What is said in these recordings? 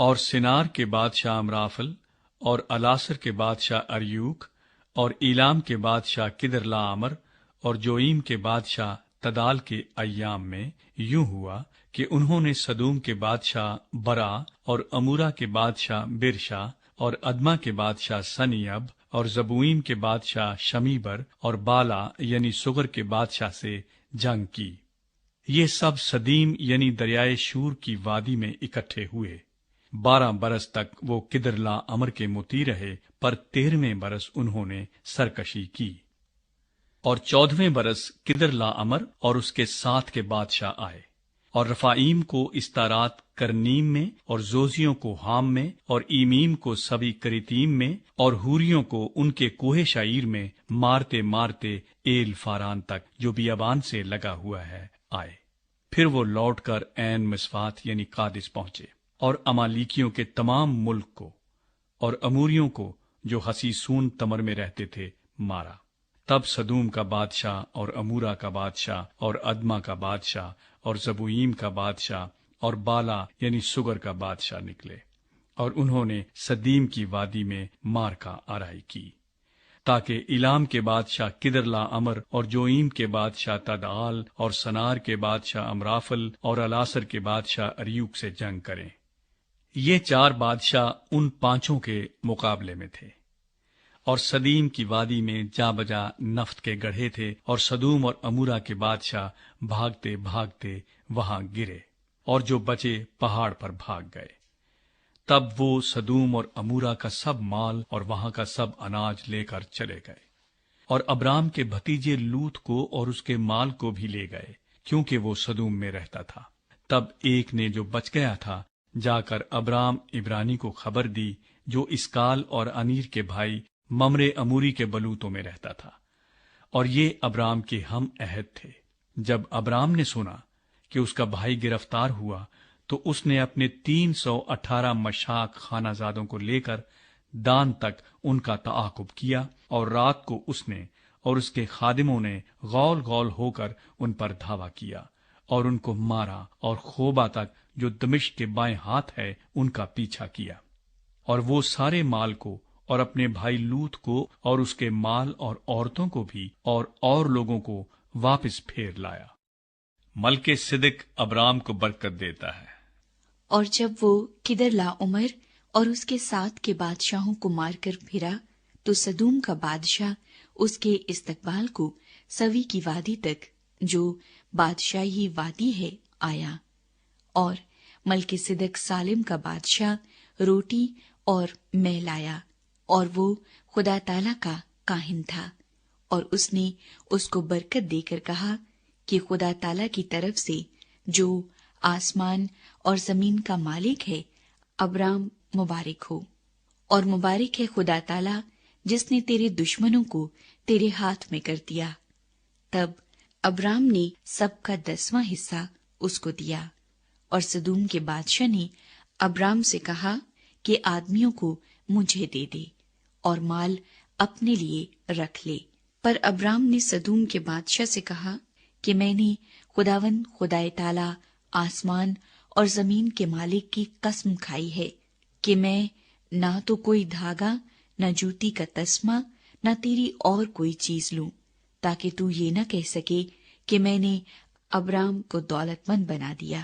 اور سنار کے بادشاہ امرافل، اور الاصر کے بادشاہ اریوک، اور ایلام کے بادشاہ کدرلاعمر، اور جوئیم کے بادشاہ تدال کے ایام میں یوں ہوا کہ انہوں نے سدوم کے بادشاہ برا، اور امورا کے بادشاہ برشا، اور ادما کے بادشاہ سنیب، اور زبوئیم کے بادشاہ شمیبر، اور بالا یعنی سگر کے بادشاہ سے جنگ کی۔ یہ سب سدیم یعنی دریائے شور کی وادی میں اکٹھے ہوئے۔ 12 برس تک وہ کدرلاعمر کے مطیع رہے، پر 13ویں برس انہوں نے سرکشی کی۔ اور 14ویں برس کدرلاعمر اور اس کے ساتھ کے بادشاہ آئے، اور رفائیم کو استارات کرنیم میں، اور زوزیوں کو حام میں، اور ایمیم کو سبی کریتیم میں، اور ہوریوں کو ان کے کوہ شعیر میں مارتے مارتے ایل فاران تک جو بیابان سے لگا ہوا ہے آئے۔ پھر وہ لوٹ کر عین مسفات یعنی قادس پہنچے، اور امالیکیوں کے تمام ملک کو اور اموریوں کو جو حسیسون تمر میں رہتے تھے مارا۔ تب سدوم کا بادشاہ، اور امورا کا بادشاہ، اور ادما کا بادشاہ، اور زبوئیم کا بادشاہ، اور بالا یعنی سگر کا بادشاہ نکلے، اور انہوں نے سدیم کی وادی میں مار کا آرائی کی، تاکہ ایلام کے بادشاہ کدرلاعمر، اور جوئیم کے بادشاہ تدعال، اور سنار کے بادشاہ امرافل، اور الاصر کے بادشاہ اریوک سے جنگ کریں۔ یہ 4 بادشاہ ان 5 کے مقابلے میں تھے، اور سدیم کی وادی میں جا بجا نفت کے گڑھے تھے، اور سدوم اور امورا کے بادشاہ بھاگتے بھاگتے وہاں گرے، اور جو بچے پہاڑ پر بھاگ گئے۔ تب وہ سدوم اور امورا کا سب مال اور وہاں کا سب اناج لے کر چلے گئے، اور ابرام کے بھتیجے لوط کو اور اس کے مال کو بھی لے گئے، کیونکہ وہ سدوم میں رہتا تھا۔ تب ایک نے جو بچ گیا تھا جا کر ابرام عبرانی کو خبر دی، جو اسکال اور انیر کے بھائی ممرے اموری کے بلوتوں میں رہتا تھا، اور یہ ابرام کے ہم عہد تھے۔ جب ابرام نے سنا کہ اس کا بھائی گرفتار ہوا، تو اس نے اپنے 318 مشاق خانہ زادوں کو لے کر دان تک ان کا تعاقب کیا، اور رات کو اس نے اور اس کے خادموں نے غول غول ہو کر ان پر دھاوا کیا، اور ان کو مارا، اور خوبا تک جو دمشق کے بائیں ہاتھ ہے ان کا پیچھا کیا، اور وہ سارے مال کو اور اپنے بھائی لوط کو اور اس کے مال اور عورتوں کو بھی اور لوگوں کو واپس پھیر لایا۔ ملک صدق ابرام کو برکت دیتا ہے۔ اور جب وہ کدرلاعمر اور اس کے ساتھ کے بادشاہوں کو مار کر پھرا، تو سدوم کا بادشاہ اس کے استقبال کو سوی کی وادی تک، جو بادشاہی وادی ہے، آیا، اور ملک صدق سالم کا بادشاہ روٹی اور مے لایا، اور وہ خدا تعالی کا کاہن تھا، اور اس نے اس کو برکت دے کر کہا کہ خدا تعالی کی طرف سے جو آسمان اور زمین کا مالک ہے، ابرام مبارک ہو، اور مبارک ہے خدا تعالی جس نے تیرے دشمنوں کو تیرے ہاتھ میں کر دیا۔ تب ابرام نے سب کا 10واں حصہ اس کو دیا، اور سدوم کے بادشاہ نے ابرام سے کہا کہ آدمیوں کو مجھے دے دے اور مال اپنے لیے رکھ لے۔ پر ابرام نے سدوم کے بادشاہ سے کہا کہ میں نے خداوند خدائے تعالی آسمان اور زمین کے مالک کی قسم کھائی ہے کہ میں نہ تو کوئی دھاگا، نہ جوتی کا تسمہ، نہ تیری اور کوئی چیز لوں، تاکہ تو یہ نہ کہہ سکے کہ میں نے ابرام کو دولت مند بنا دیا،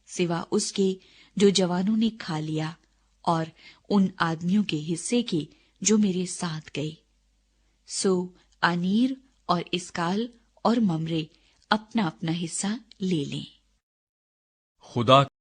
سوا اس کے جو جوانوں نے کھا لیا، اور ان آدمیوں کے حصے کے جو میرے ساتھ گئے۔ سو انیر اور اسکال اور ممرے اپنا اپنا حصہ لے لیں۔ خدا